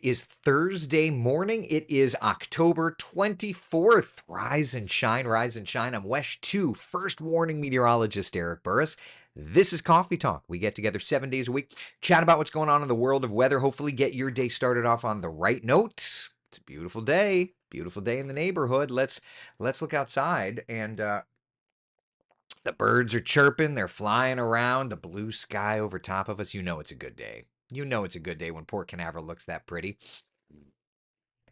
Is Thursday morning. It is October 24th. Rise and shine, rise and shine. I'm WESH 2, first warning meteorologist Eric Burris. This is Coffee Talk. We get together 7 days a week, chat about what's going on in the world of weather, hopefully get your day started off on the right note. It's a beautiful day in the neighborhood. Let's look outside, and the birds are chirping, they're flying around, the blue sky over top of us. You know it's a good day. You know it's a good day when Port Canaveral looks that pretty.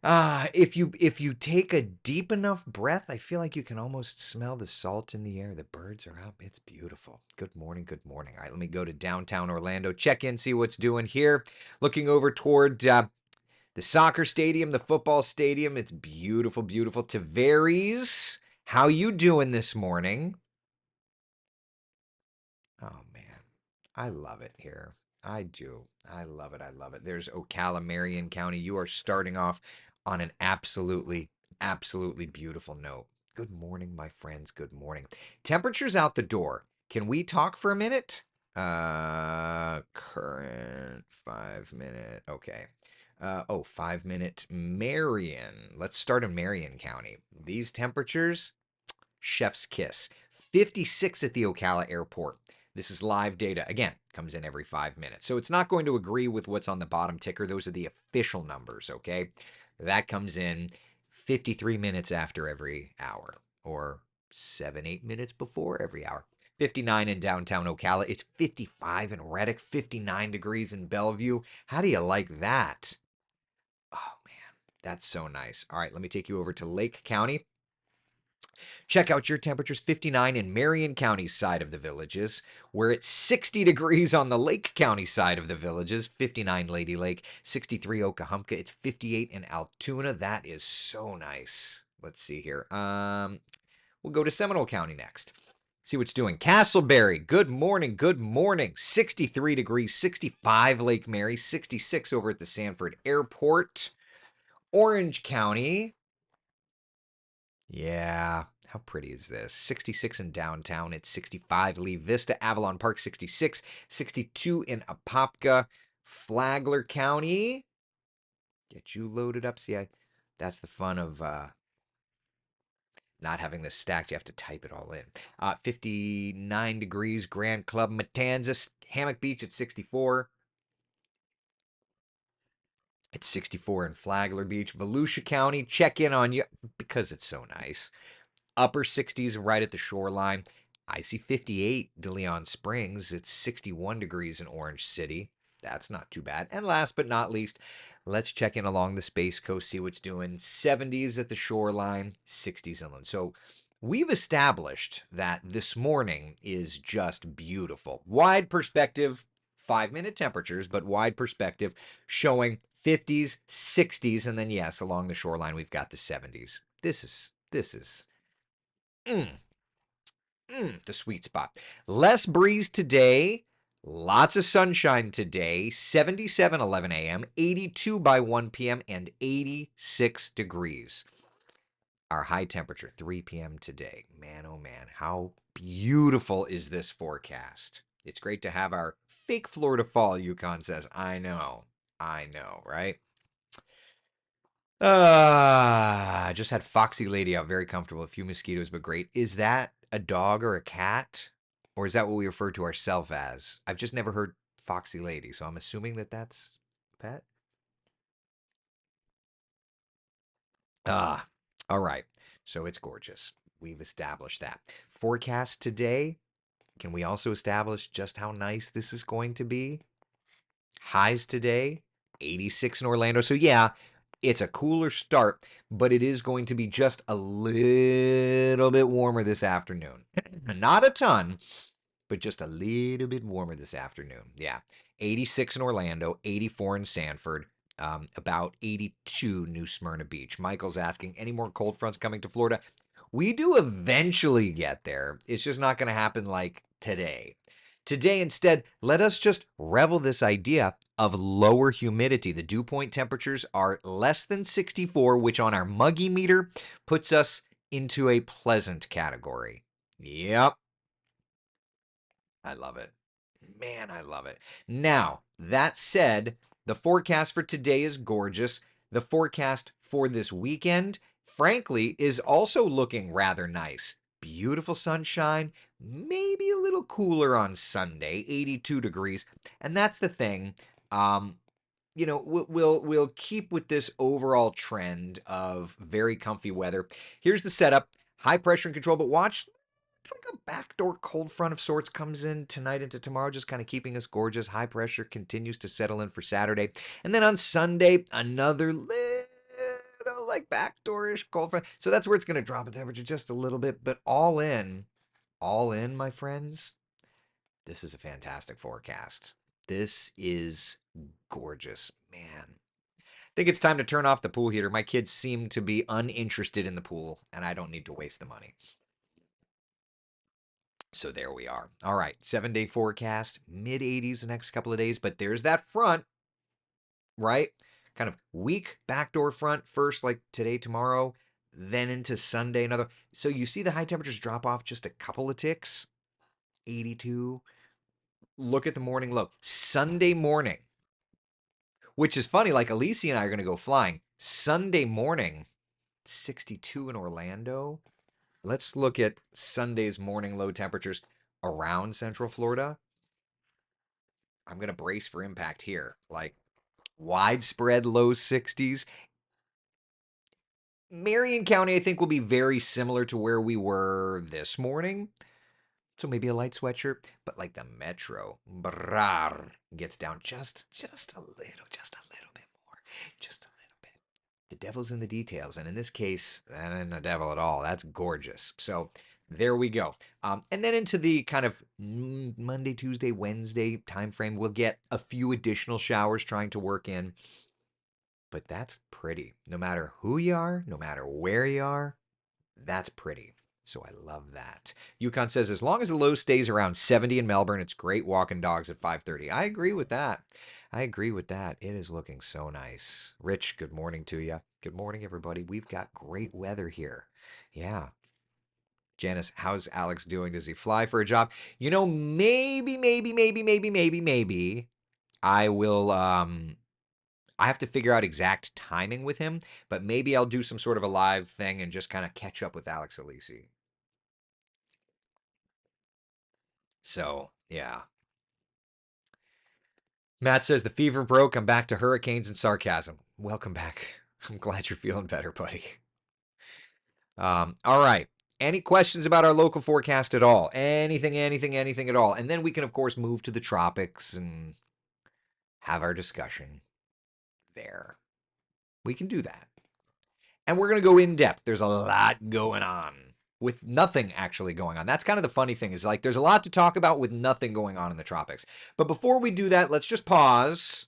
If you take a deep enough breath, I feel like you can almost smell the salt in the air. The birds are up. It's beautiful. Good morning. Good morning. All right, let me go to downtown Orlando, check in, see what's doing here. Looking over toward the soccer stadium, the football stadium. It's beautiful, beautiful. Tavares, how you doing this morning? Oh man, I love it here. I do. I love it. I love it. There's Ocala, Marion County. You are starting off on an absolutely, absolutely beautiful note. Good morning, my friends. Good morning. Temperatures out the door. Can we talk for a minute? Current 5 minute. Okay. 5 minute Marion. Let's start in Marion County. These temperatures, chef's kiss. 56 at the Ocala airport. This is live data. Again, comes in every 5 minutes. So it's not going to agree with what's on the bottom ticker. Those are the official numbers, okay? That comes in 53 minutes after every hour, or 7, 8 minutes before every hour. 59 in downtown Ocala. It's 55 in Reddick, 59 degrees in Bellevue. How do you like that? Oh, man, that's so nice. All right, let me take you over to Lake County. Check out your temperatures. 59 in Marion County side of the Villages. We're at 60 degrees on the Lake County side of the Villages. 59 Lady Lake, 63 Okahumpka. It's 58 in Altoona. That is so nice. Let's see here. We'll go to Seminole County next. See what's doing. Castleberry, good morning, good morning. 63 degrees, 65 Lake Mary, 66 over at the Sanford Airport. Orange County, yeah, how pretty is this? 66 in downtown. It's 65 Lee Vista, Avalon Park, 66, 62 in Apopka, Flagler County. Get you loaded up. See, that's the fun of not having this stacked. You have to type it all in. 59 degrees, Grand Club, Matanzas, Hammock Beach at 64. It's 64 in Flagler Beach, Volusia County. Check in on you because it's so nice. Upper 60s right at the shoreline. I see 58 De Leon Springs. It's 61 degrees in Orange City. That's not too bad. And last but not least, let's check in along the Space Coast, see what's doing. 70s at the shoreline, 60s inland. So we've established that this morning is just beautiful. Wide perspective, 5 minute temperatures, but wide perspective showing 50s, 60s, and then yes, along the shoreline we've got the 70s. This is the sweet spot. Less breeze today. Lots of sunshine today. 77 11 a.m., 82 by 1 p.m., and 86 degrees. Our high temperature, 3 p.m. today. Man, oh man, how beautiful is this forecast? It's great to have our fake Florida fall, Yukon says. I know, right? I just had Foxy Lady out, very comfortable. A few mosquitoes, but great. Is that a dog or a cat? Or is that what we refer to ourselves as? I've just never heard Foxy Lady, so I'm assuming that that's a pet. Ah, all right. So it's gorgeous. We've established that. Forecast today. Can we also establish just how nice this is going to be? Highs today, 86 in Orlando. So yeah, it's a cooler start, but it is going to be just a little bit warmer this afternoon. Not a ton, but just a little bit warmer this afternoon. Yeah, 86 in Orlando, 84 in Sanford, about 82 New Smyrna Beach. Michael's asking, any more cold fronts coming to Florida? We do eventually get there. It's just not going to happen like today. Today, instead, let us just revel this idea of lower humidity. The dew point temperatures are less than 64, which on our muggy meter puts us into a pleasant category. Yep. I love it. Man, I love it. Now, that said, The forecast for today is gorgeous. The forecast for this weekend, frankly, is also looking rather nice. Beautiful sunshine, maybe a little cooler on Sunday, 82 degrees. And that's the thing. Um, we'll keep with this overall trend of very comfy weather. Here's the setup: high pressure and control, but watch. It's like a backdoor cold front of sorts comes in tonight into tomorrow, just kind of keeping us gorgeous. High pressure continues to settle in for Saturday. And then on Sunday, another little like backdoorish cold front. So that's where it's going to drop in temperature just a little bit. But all in, my friends, this is a fantastic forecast. This is gorgeous, man. I think it's time to turn off the pool heater. My kids seem to be uninterested in the pool, and I don't need to waste the money. So there we are. All right, 7-day forecast, mid 80s the next couple of days, but there's that front, right? Kind of weak backdoor front first, like today, tomorrow, then into Sunday, another. So you see the high temperatures drop off just a couple of ticks, 82. Look at the morning low. Sunday morning, which is funny, like Alicia and I are going to go flying. Sunday morning, 62 in Orlando. Let's look at Sunday's morning low temperatures around Central Florida. I'm going to brace for impact here. Like widespread low 60s. Marion County, I think, will be very similar to where we were this morning. So maybe a light sweatshirt, but like the metro, gets down just a little bit more, just a little bit. The devil's in the details, and in this case, that ain't a devil at all. That's gorgeous. So there we go. And then into the kind of Monday, Tuesday, Wednesday time frame, we'll get a few additional showers trying to work in. But that's pretty. No matter who you are, no matter where you are, that's pretty. So I love that. Yukon says, as long as the low stays around 70 in Melbourne, it's great walking dogs at 5:30. I agree with that. I agree with that. It is looking so nice. Rich, good morning to you. Good morning, everybody. We've got great weather here. Yeah. Janice, how's Alex doing? Does he fly for a job? Maybe I will I have to figure out exact timing with him, but maybe I'll do some sort of a live thing and just kind of catch up with Alex Alisi. So, yeah. Matt says the fever broke. I'm back to hurricanes and sarcasm. Welcome back. I'm glad you're feeling better, buddy. All right. Any questions about our local forecast at all? Anything at all? And then we can, of course, move to the tropics and have our discussion there. We can do that. And we're going to go in depth. There's a lot going on with nothing actually going on. That's kind of the funny thing is like there's a lot to talk about with nothing going on in the tropics. But before we do that, let's just pause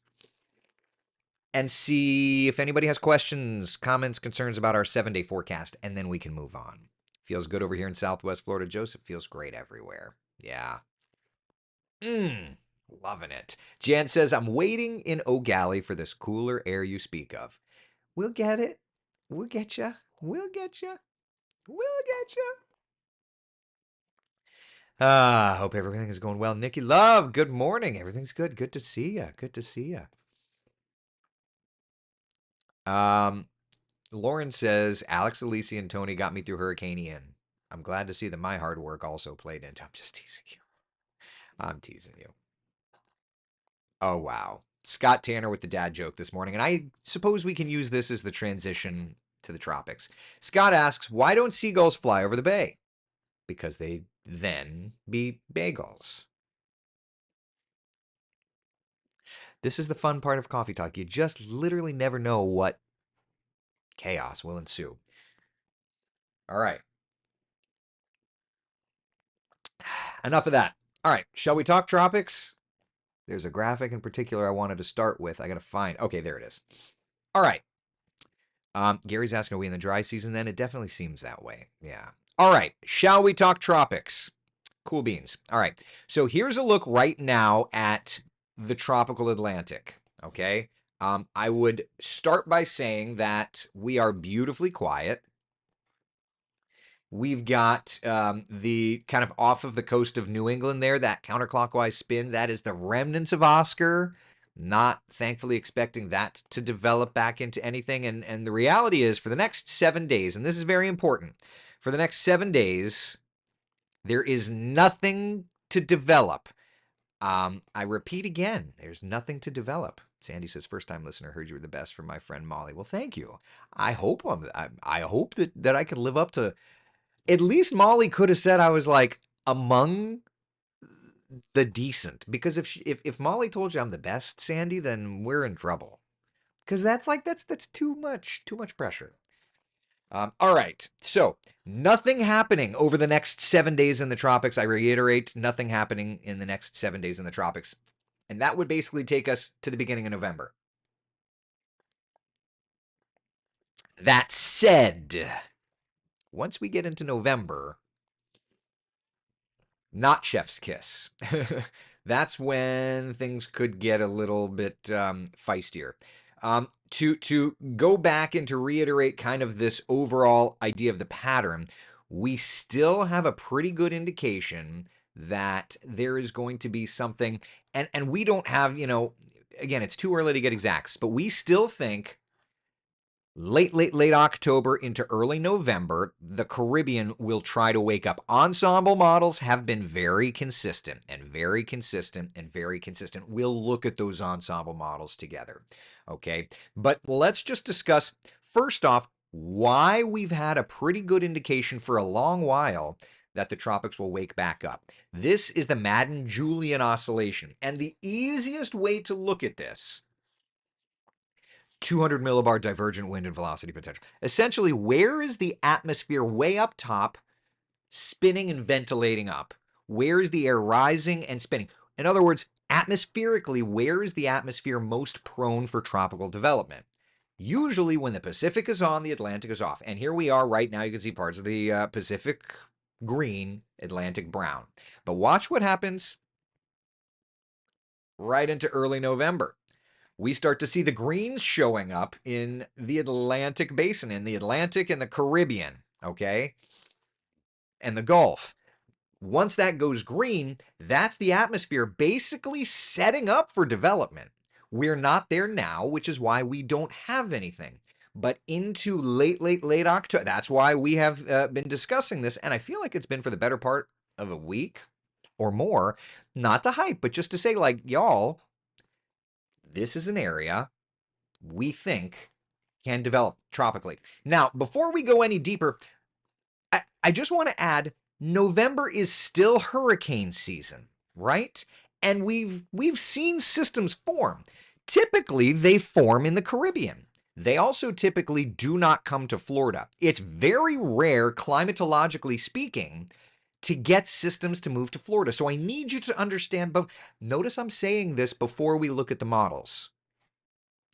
and see if anybody has questions, comments, concerns about our 7-day forecast, and then we can move on. Feels good over here in Southwest Florida. Joseph, feels great everywhere. Yeah. Loving it. Jan says, I'm waiting in O'Galley for this cooler air you speak of. We'll get it. We'll get you. We'll get you. We'll get you. Hope everything is going well. Nikki Love, good morning. Everything's good. Good to see you. Good to see you. Lauren says, Alex, Alisi, and Tony got me through Hurricane Ian. I'm glad to see that my hard work also played into. I'm just teasing you. I'm teasing you. Oh, wow. Scott Tanner with the dad joke this morning. And I suppose we can use this as the transition to the tropics. Scott asks, why don't seagulls fly over the bay? Because they then be bagels. This is the fun part of Coffee Talk. You just literally never know what chaos will ensue. All right. Enough of that. All right. Shall we talk tropics? There's a graphic in particular I wanted to start with. I got to find. Okay, there it is. All right. Gary's asking, are we in the dry season then? It definitely seems that way. Yeah. All right. Shall we talk tropics? Cool beans. All right. So here's a look right now at the tropical Atlantic. Okay. I would start by saying that we are beautifully quiet. We've got the kind of off of the coast of New England there, that counterclockwise spin. That is the remnants of Oscar. Not thankfully expecting that to develop back into anything. And the reality is, for the next 7 days, and this is very important, for the next 7 days, there is nothing to develop. I repeat again, there's nothing to develop. Sandy says, first time listener, heard you were the best from my friend Molly. Well, thank you. I hope I hope that I can live up to, at least Molly could have said I was like among the decent, because if Molly told you I'm the best, Sandy, then we're in trouble. Because that's too much pressure. All right, so nothing happening over the next 7 days in the tropics. I reiterate, nothing happening in the next 7 days in the tropics. And that would basically take us to the beginning of November. That said, once we get into November, not chef's kiss. That's when things could get a little bit feistier. To go back and to reiterate kind of this overall idea of the pattern, we still have a pretty good indication that there is going to be something, and we don't have, again, it's too early to get exacts, but we still think late October into early November, the Caribbean will try to wake up. Ensemble models have been very consistent and very consistent and very consistent. We'll look at those ensemble models together. Okay. But let's just discuss, first off, why we've had a pretty good indication for a long while that the tropics will wake back up. This is the Madden-Julian oscillation. And the easiest way to look at this, 200 millibar divergent wind and velocity potential. Essentially, where is the atmosphere way up top, spinning and ventilating up? Where is the air rising and spinning? In other words, atmospherically, where is the atmosphere most prone for tropical development? Usually when the Pacific is on, the Atlantic is off. And here we are right now. You can see parts of the Pacific green, Atlantic brown. But watch what happens right into early November. We start to see the greens showing up in the Atlantic basin, in the Atlantic and the Caribbean, okay? And the Gulf. Once that goes green, that's the atmosphere basically setting up for development. We're not there now, which is why we don't have anything. But into late October, that's why we have been discussing this, and I feel like it's been for the better part of a week or more, not to hype, but just to say, like, y'all, this is an area we think can develop tropically. Now, before we go any deeper, I just want to add, November is still hurricane season, right? And we've seen systems form. Typically, they form in the Caribbean. They also typically do not come to Florida. It's very rare, climatologically speaking, to get systems to move to Florida. So I need you to understand both. Notice I'm saying this before we look at the models.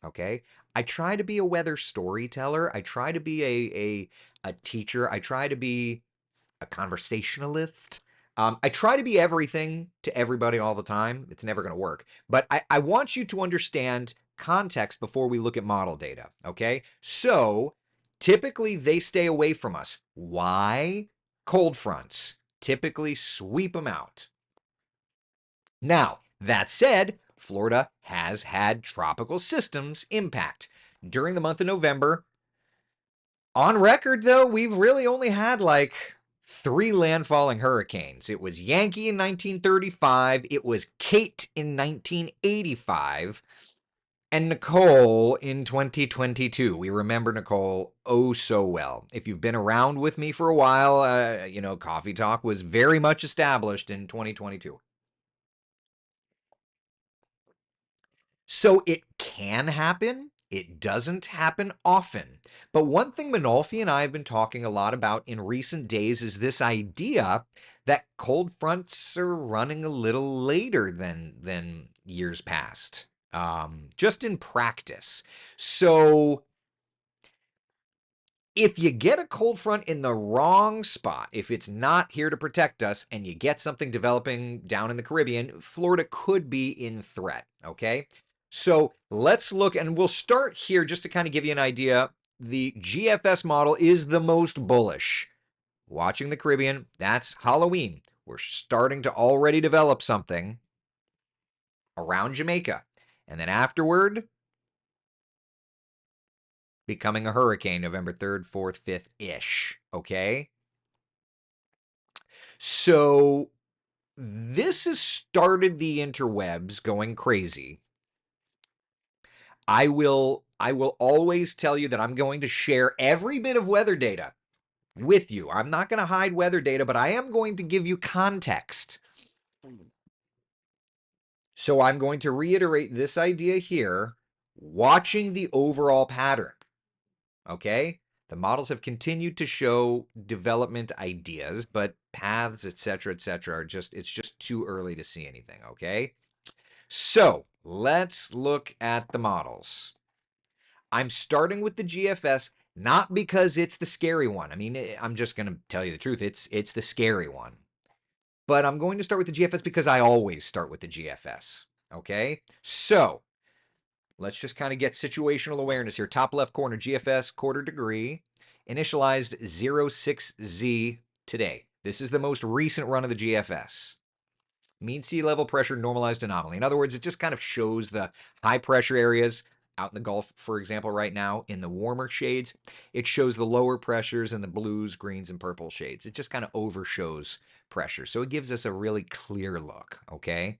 Okay. I try to be a weather storyteller. I try to be a teacher. I try to be a conversationalist. I try to be everything to everybody all the time. It's never going to work. But I want you to understand context before we look at model data. Okay. So typically they stay away from us. Why? Cold fronts typically sweep them out. Now, that said, Florida has had tropical systems impact. During the month of November, on record, though, we've really only had like 3 landfalling hurricanes. It was Yankee in 1935, it was Kate in 1985, and Nicole in 2022. We remember Nicole oh so well. If you've been around with me for a while, Coffee Talk was very much established in 2022. So it can happen. It doesn't happen often. But one thing Manolfi and I have been talking a lot about in recent days is this idea that cold fronts are running a little later than years past, just in practice. So if you get a cold front in the wrong spot, if it's not here to protect us and you get something developing down in the Caribbean, Florida could be in threat, okay? So let's look, and we'll start here just to kind of give you an idea. The GFS model is the most bullish. Watching the Caribbean, that's Halloween. We're starting to already develop something around Jamaica. And then afterward, becoming a hurricane November 3rd, 4th, 5th-ish, okay? So this has started the interwebs going crazy. I will always tell you that I'm going to share every bit of weather data with you. I'm not going to hide weather data, but I am going to give you context. So I'm going to reiterate this idea here, watching the overall pattern. Okay? The models have continued to show development ideas, but paths, etc., are just, it's just too early to see anything, okay? So let's look at the models. I'm starting with the GFS, not because it's the scary one. I mean, I'm just going to tell you the truth. It's the scary one. But I'm going to start with the GFS because I always start with the GFS. Okay? So let's just kind of get situational awareness here. Top left corner, GFS, quarter degree, initialized 06Z today. This is the most recent run of the GFS. Mean sea level pressure normalized anomaly. In other words, it just kind of shows the high pressure areas out in the Gulf, for example, right now in the warmer shades. It shows the lower pressures in the blues, greens, and purple shades. It just kind of overshows pressure. So it gives us a really clear look, okay?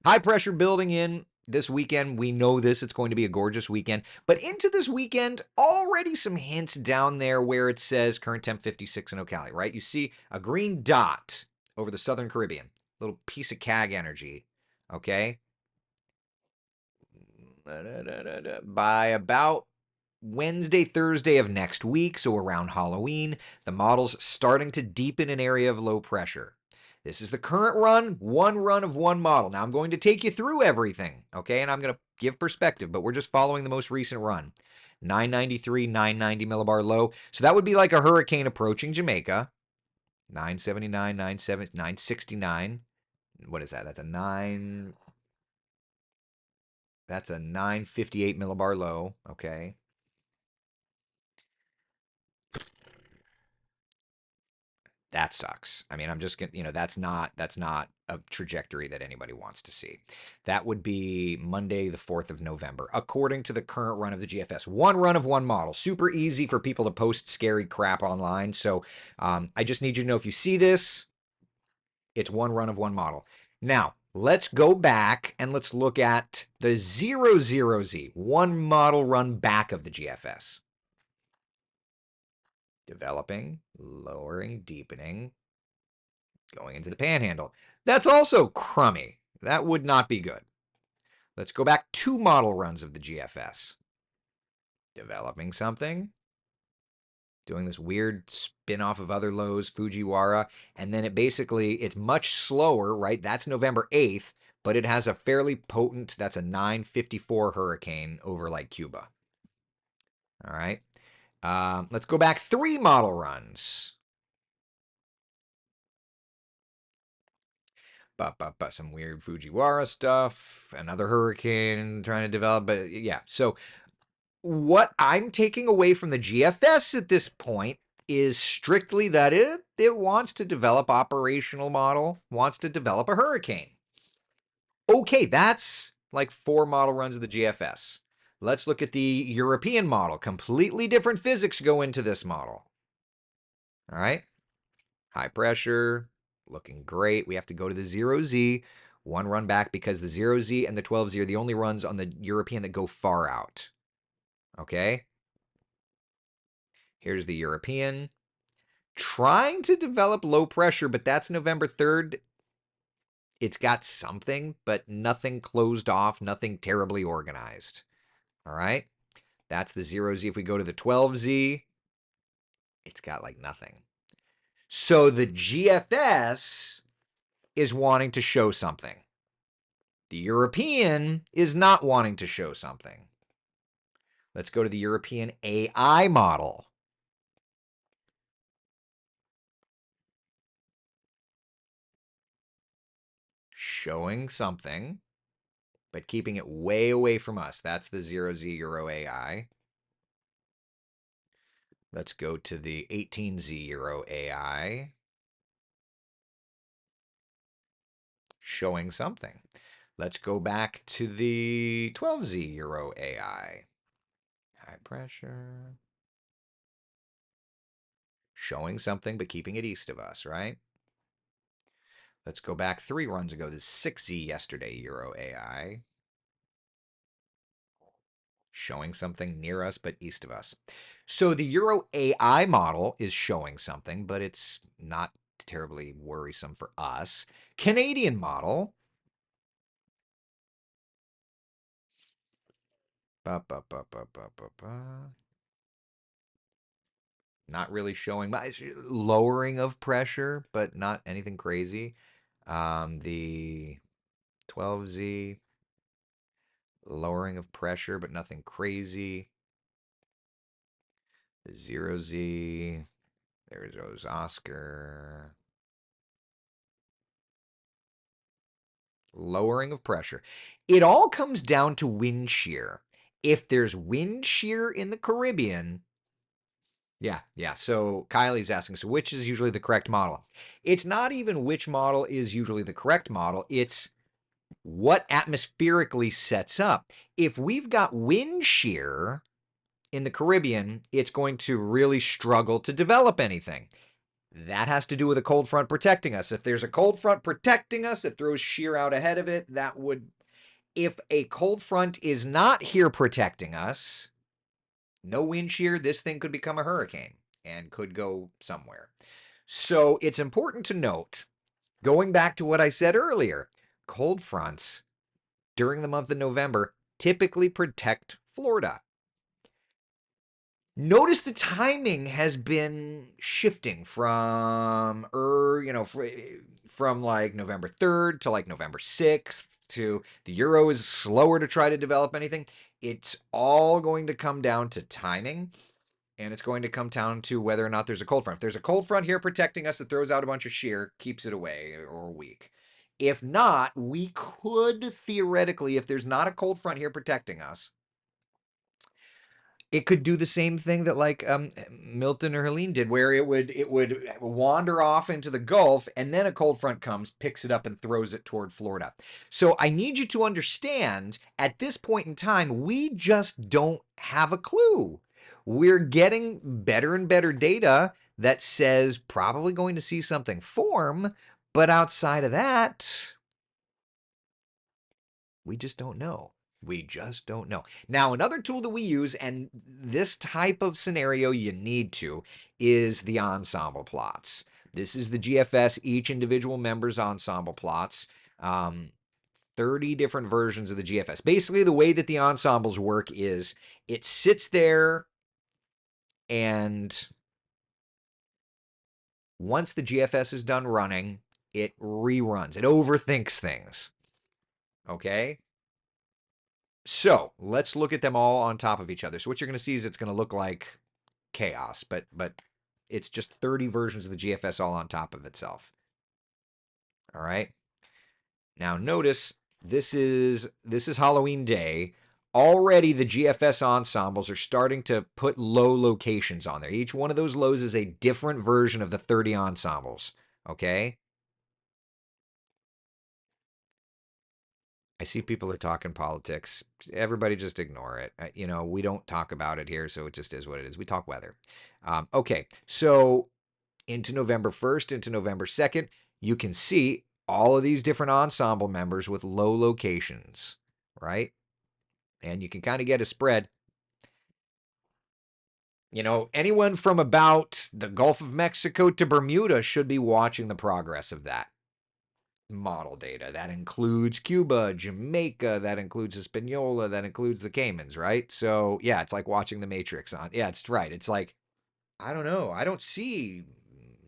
High pressure building in this weekend. We know this. It's going to be a gorgeous weekend. But into this weekend, already some hints down there where it says current temp 56 in Ocala, right? You see a green dot over the southern Caribbean. Little piece of CAG energy, okay? By about Wednesday, Thursday of next week, so around Halloween, the model's starting to deepen an area of low pressure. This is the current run of one model. Now I'm going to take you through everything, okay? And I'm going to give perspective, but we're just following the most recent run. 993, 990 millibar low. So that would be like a hurricane approaching Jamaica. 979, 97, 969. What is that? That's a 958 millibar low, okay? That sucks. I mean, I'm just gonna, that's not a trajectory that anybody wants to see. That would be Monday, the 4th of November, according to the current run of the GFS. One run of one model. Super easy for people to post scary crap online. So I just need you to know if you see this, it's one run of one model. Now, let's go back and let's look at the 00Z, one model run back of the GFS. Developing, lowering, deepening, going into the panhandle. That's also crummy. That would not be good. Let's go back 2 model runs of the GFS. Developing something, doing this weird spin off of other lows, Fujiwara, and then it's much slower, right? That's November 8th, but it has a fairly potent, that's a 954 hurricane over like Cuba. All right. Let's go back 3 model runs. Some weird Fujiwara stuff, another hurricane trying to develop. But yeah, so what I'm taking away from the GFS at this point is strictly that it wants to develop operational model, wants to develop a hurricane. Okay, that's like 4 model runs of the GFS. Let's look at the European model. Completely different physics go into this model. All right. High pressure, looking great. We have to go to the 0Z, one run back because the 0Z and the 12Z are the only runs on the European that go far out. Okay? Here's the European. Trying to develop low pressure, but that's November 3rd. It's got something, but nothing closed off, nothing terribly organized. All right? That's the 0Z. If we go to the 12Z, it's got like nothing. So the GFS is wanting to show something. The European is not wanting to show something. Let's go to the European AI model. Showing something, but keeping it way away from us. That's the 0Z Euro AI. Let's go to the 18Z Euro AI. Showing something. Let's go back to the 12Z Euro AI. High pressure. Showing something, but keeping it east of us, right? Let's go back 3 runs ago. This 6Z yesterday Euro AI. Showing something near us, but east of us. So the Euro AI model is showing something, but it's not terribly worrisome for us. Canadian model. Not really showing much. Lowering of pressure, but not anything crazy. The 12Z, lowering of pressure, but nothing crazy. The 0Z, there goes Oscar. Lowering of pressure. It all comes down to wind shear. If there's wind shear in the Caribbean, yeah. So Kylie's asking, so which is usually the correct model? It's not even which model is usually the correct model. It's what atmospherically sets up. If we've got wind shear in the Caribbean, it's going to really struggle to develop anything. That has to do with a cold front protecting us. If there's a cold front protecting us that throws shear out ahead of it, that would. If a cold front is not here protecting us, no wind shear, this thing could become a hurricane and could go somewhere. So it's important to note, going back to what I said earlier, cold fronts during the month of November typically protect Florida. Notice the timing has been shifting from from like November 3rd to like November 6th to the Euro is slower to try to develop anything. It's all going to come down to timing, and it's going to come down to whether or not there's a cold front. If there's a cold front here protecting us that throws out a bunch of shear, keeps it away or weak. If not, we could theoretically, if there's not a cold front here protecting us, it could do the same thing that like Milton or Helene did, where it would wander off into the Gulf, and then a cold front comes, picks it up, and throws it toward Florida. So I need you to understand, at this point in time, we just don't have a clue. We're getting better and better data that says probably going to see something form, but outside of that, we just don't know. We just don't know. Now, another tool that we use, and this type of scenario you need to, is the ensemble plots. This is the GFS, each individual member's ensemble plots. 30 different versions of the GFS. Basically, the way that the ensembles work is it sits there, and once the GFS is done running, it reruns. It overthinks things. Okay? So let's look at them all on top of each other. So what you're going to see is it's going to look like chaos, but it's just 30 versions of the GFS all on top of itself. All right. Now notice this is Halloween Day. Already the GFS ensembles are starting to put low locations on there. Each one of those lows is a different version of the 30 ensembles. Okay. I see people are talking politics. Everybody just ignore it. We don't talk about it here, so it just is what it is. We talk weather. Okay, so into November 1st, into November 2nd, you can see all of these different ensemble members with low locations, right? And you can kind of get a spread. Anyone from about the Gulf of Mexico to Bermuda should be watching the progress of that model data. That includes Cuba, Jamaica, that includes Hispaniola, that includes the Caymans, right? So, yeah, it's like watching the Matrix on. Yeah, it's right. It's like, I don't know. I don't see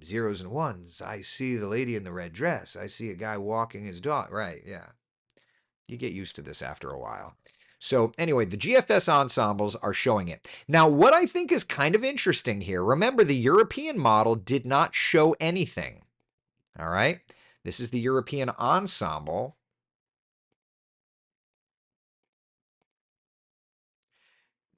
zeros and ones. I see the lady in the red dress. I see a guy walking his dog. Right, yeah. You get used to this after a while. So, anyway, the GFS ensembles are showing it. Now, what I think is kind of interesting here, remember the European model did not show anything. All right? This is the European ensemble.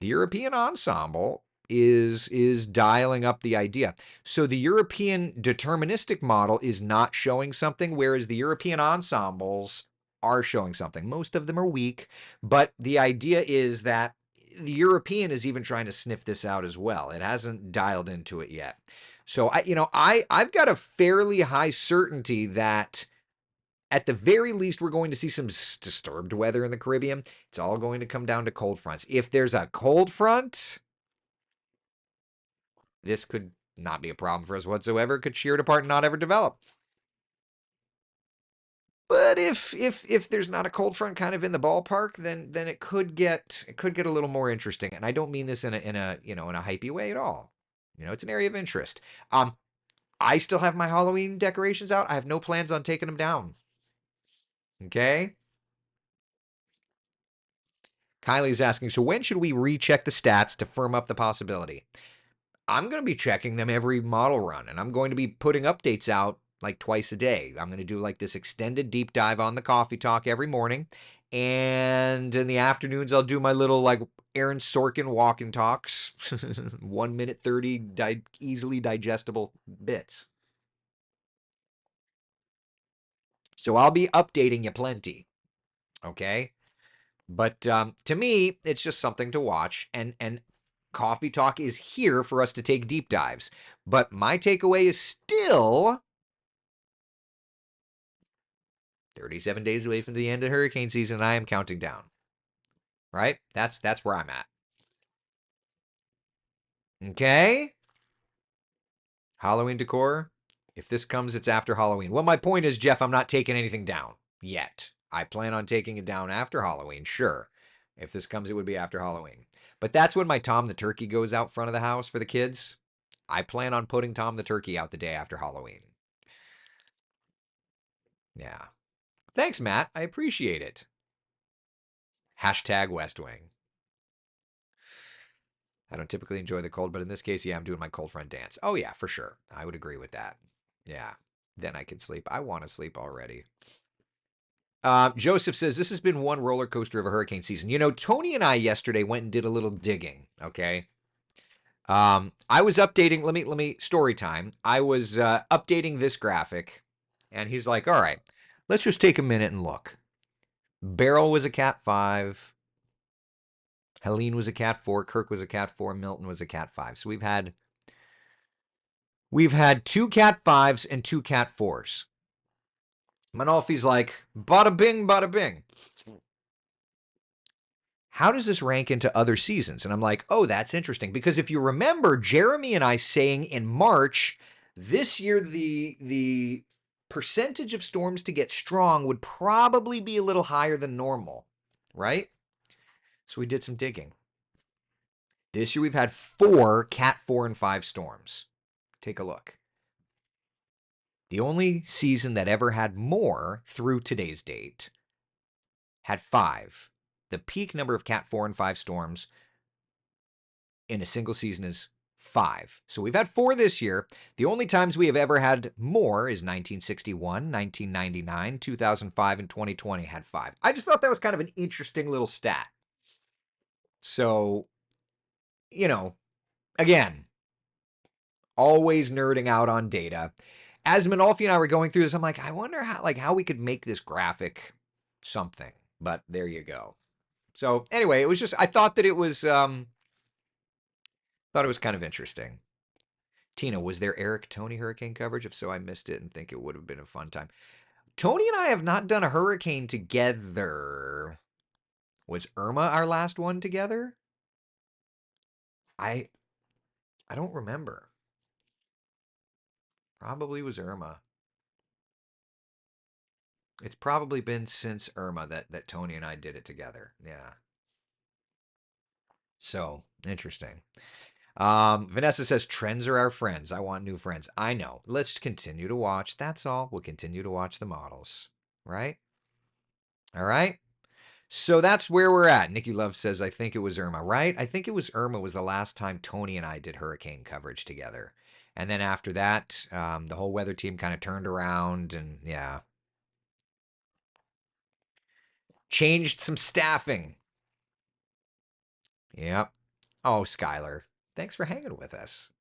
The European ensemble is dialing up the idea. So the European deterministic model is not showing something, whereas the European ensembles are showing something. Most of them are weak, but the idea is that the European is even trying to sniff this out as well. It hasn't dialed into it yet. So I've got a fairly high certainty that at the very least we're going to see some disturbed weather in the Caribbean. It's all going to come down to cold fronts. If there's a cold front, this could not be a problem for us whatsoever. It could shear it apart and not ever develop. But if there's not a cold front kind of in the ballpark, then it could get a little more interesting. And I don't mean this in a hypey way at all. It's an area of interest. I still have my Halloween decorations out. I have no plans on taking them down. Okay. Kylie's asking, so when should we recheck the stats to firm up the possibility? I'm going to be checking them every model run, and I'm going to be putting updates out like twice a day. I'm going to do like this extended deep dive on the coffee talk every morning. And in the afternoons, I'll do my little like Aaron Sorkin walk and talks, 1 minute 30 easily digestible bits. So I'll be updating you plenty. Okay. But to me, it's just something to watch. And Coffee Talk is here for us to take deep dives. But my takeaway is still 37 days away from the end of hurricane season, and I am counting down. Right? That's where I'm at. Okay? Halloween decor. If this comes, it's after Halloween. Well, my point is, Jeff, I'm not taking anything down yet. I plan on taking it down after Halloween, sure. If this comes, it would be after Halloween. But that's when my Tom the Turkey goes out front of the house for the kids. I plan on putting Tom the Turkey out the day after Halloween. Yeah. Thanks, Matt. I appreciate it. Hashtag West Wing. I don't typically enjoy the cold, but in this case, yeah, I'm doing my cold front dance. Oh, yeah, for sure. I would agree with that. Yeah. Then I can sleep. I want to sleep already. Joseph says, this has been one roller coaster of a hurricane season. Tony and I yesterday went and did a little digging. Okay. I was updating, let me, story time. I was updating this graphic, and he's like, all right, let's just take a minute and look. Beryl was a Cat 5. Helene was a Cat 4. Kirk was a Cat 4. Milton was a Cat 5. So we've had 2 Cat 5s and 2 Cat 4s. Manolfi's like, bada bing, bada bing. How does this rank into other seasons? And I'm like, oh, that's interesting. Because if you remember, Jeremy and I saying in March, this year the percentage of storms to get strong would probably be a little higher than normal, right? So we did some digging. This year we've had 4 Cat 4 and 5 storms. Take a look. The only season that ever had more through today's date had 5. The peak number of Cat 4 and 5 storms in a single season is 5. So we've had 4 this year. The only times we have ever had more is 1961, 1999, 2005, and 2020 had 5. I just thought that was kind of an interesting little stat. So, again, always nerding out on data. As Manolfi and I were going through this, I'm like, I wonder how we could make this graphic something. But there you go. So anyway, it was just I thought it was kind of interesting. Tina, was there Eric Tony hurricane coverage? If so, I missed it and think it would have been a fun time. Tony and I have not done a hurricane together. Was Irma our last one together? I don't remember. Probably was Irma. It's probably been since Irma that Tony and I did it together. Yeah. So, interesting. Vanessa says, trends are our friends. I want new friends. I know. Let's continue to watch. That's all. We'll continue to watch the models. Right? All right. So that's where we're at. Nikki Love says, I think it was Irma, right? I think it was Irma was the last time Tony and I did hurricane coverage together. And then after that, the whole weather team kind of turned around and yeah. Changed some staffing. Yep. Oh, Skylar, thanks for hanging with us.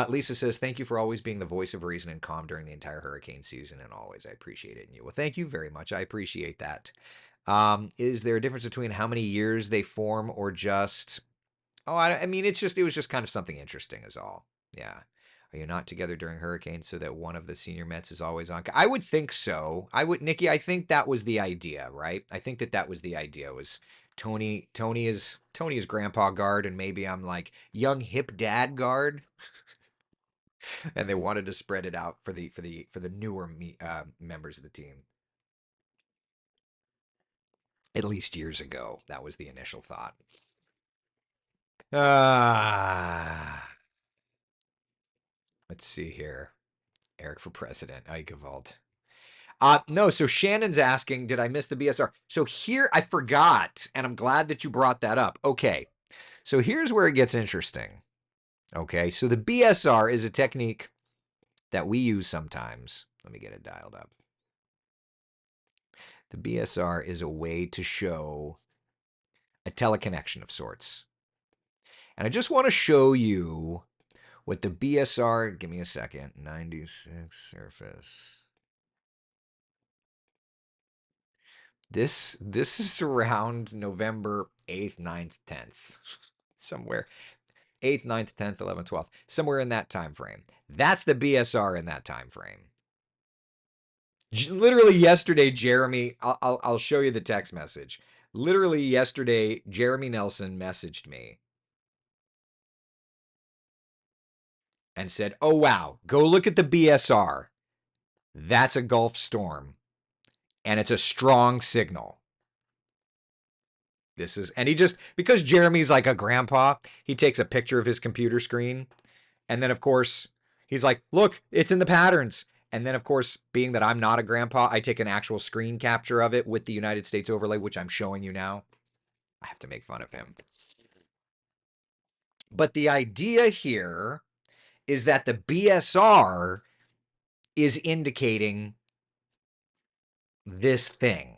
Lisa says, thank you for always being the voice of reason and calm during the entire hurricane season, and always. I appreciate it in you. Well, thank you very much. I appreciate that. Is there a difference between how many years they form or just... Oh, I mean, it was just kind of something interesting is all. Yeah. Are you not together during hurricanes so that one of the senior Mets is always on? I would think so. Nikki, I think that was the idea, right? I think that was the idea was Tony is grandpa guard, and maybe I'm like young hip dad guard, and they wanted to spread it out for the newer members of the team. At least years ago, that was the initial thought. Let's see here. Eric for president. Eichewald. No, so Shannon's asking, did I miss the BSR? So here, I forgot, and I'm glad that you brought that up. Okay, so here's where it gets interesting. Okay, so the BSR is a technique that we use sometimes. Let me get it dialed up. The BSR is a way to show a teleconnection of sorts. And I just want to show you what the BSR, give me a second, 96 surface. This is around November 8th, 9th, 10th. Somewhere. 8th, 9th, 10th, 11th, 12th. Somewhere in that time frame. That's the BSR in that time frame. Literally yesterday, Jeremy, I'll show you the text message. Literally yesterday, Jeremy Nelson messaged me and said, "Oh wow, go look at the BSR. That's a Gulf storm, and it's a strong signal." And he just, because Jeremy's like a grandpa, he takes a picture of his computer screen. And then, of course, he's like, look, it's in the patterns. And then, of course, being that I'm not a grandpa, I take an actual screen capture of it with the United States overlay, which I'm showing you now. I have to make fun of him. But the idea here is that the BSR is indicating this thing.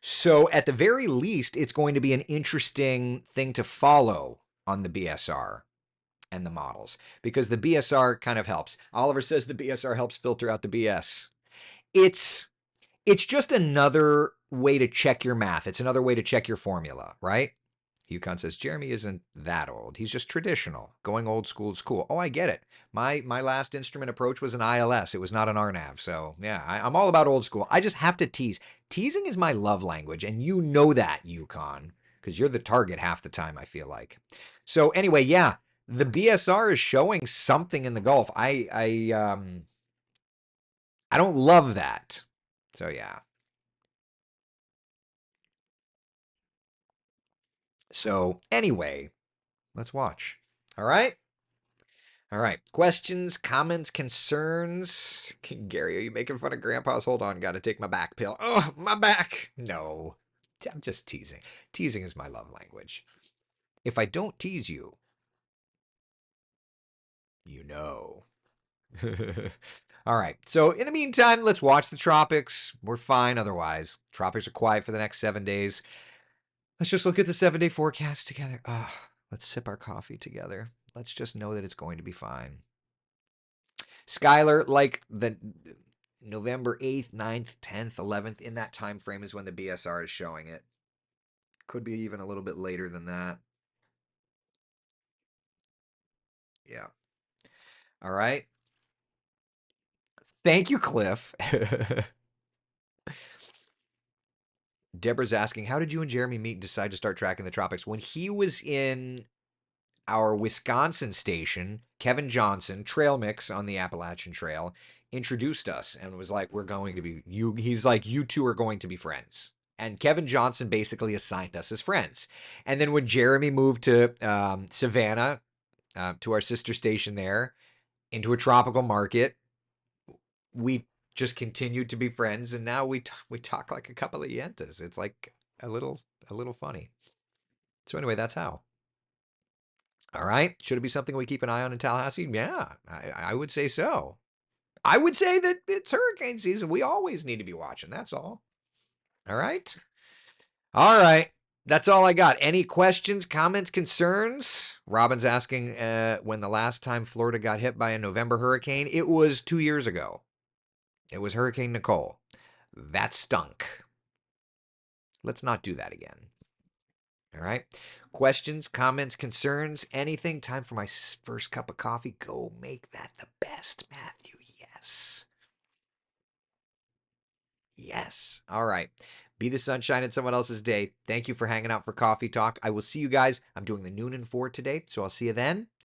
So at the very least, it's going to be an interesting thing to follow on the BSR and the models, because the BSR kind of helps. Oliver says the BSR helps filter out the BS. It's just another way to check your math. It's another way to check your formula, right? Yukon says Jeremy isn't that old. He's just traditional. Going old school is cool. Oh, I get it. My last instrument approach was an ILS. It was not an RNAV. So yeah, I'm all about old school. I just have to tease. Teasing is my love language, and you know that, Yukon, because you're the target half the time, I feel like. So anyway, yeah, the BSR is showing something in the Gulf. I don't love that. So yeah. So anyway, let's watch. All right. All right. Questions, comments, concerns. Gary, are you making fun of grandpa's? Hold on. Got to take my back pill. Oh, my back. No. I'm just teasing. Teasing is my love language. If I don't tease you, you know. All right. So in the meantime, let's watch the tropics. We're fine otherwise. Tropics are quiet for the next 7 days. Let's just look at the 7-day forecast together. Let's sip our coffee together. Let's just know that it's going to be fine. Skylar, like the November 8th, 9th, 10th, 11th, in that time frame is when the BSR is showing it. Could be even a little bit later than that. Yeah. All right. Thank you, Cliff. Deborah's asking, how did you and Jeremy meet and decide to start tracking the tropics? When he was in our Wisconsin station, Kevin Johnson, trail mix on the Appalachian Trail, introduced us and was like, we're going to be, he's like, you two are going to be friends. And Kevin Johnson basically assigned us as friends. And then when Jeremy moved to Savannah, to our sister station there, into a tropical market, we just continued to be friends. And now we talk like a couple of yentas. It's like a little funny. So anyway, that's how. All right. Should it be something we keep an eye on in Tallahassee? Yeah, I would say so. I would say that it's hurricane season. We always need to be watching. That's all. All right. All right. That's all I got. Any questions, comments, concerns? Robin's asking when the last time Florida got hit by a November hurricane. It was 2 years ago. It was Hurricane Nicole. That stunk. Let's not do that again. All right. Questions, comments, concerns, anything? Time for my first cup of coffee. Go make that the best, Matthew. Yes. Yes. All right. Be the sunshine in someone else's day. Thank you for hanging out for Coffee Talk. I will see you guys. I'm doing the noon and 4 today, so I'll see you then.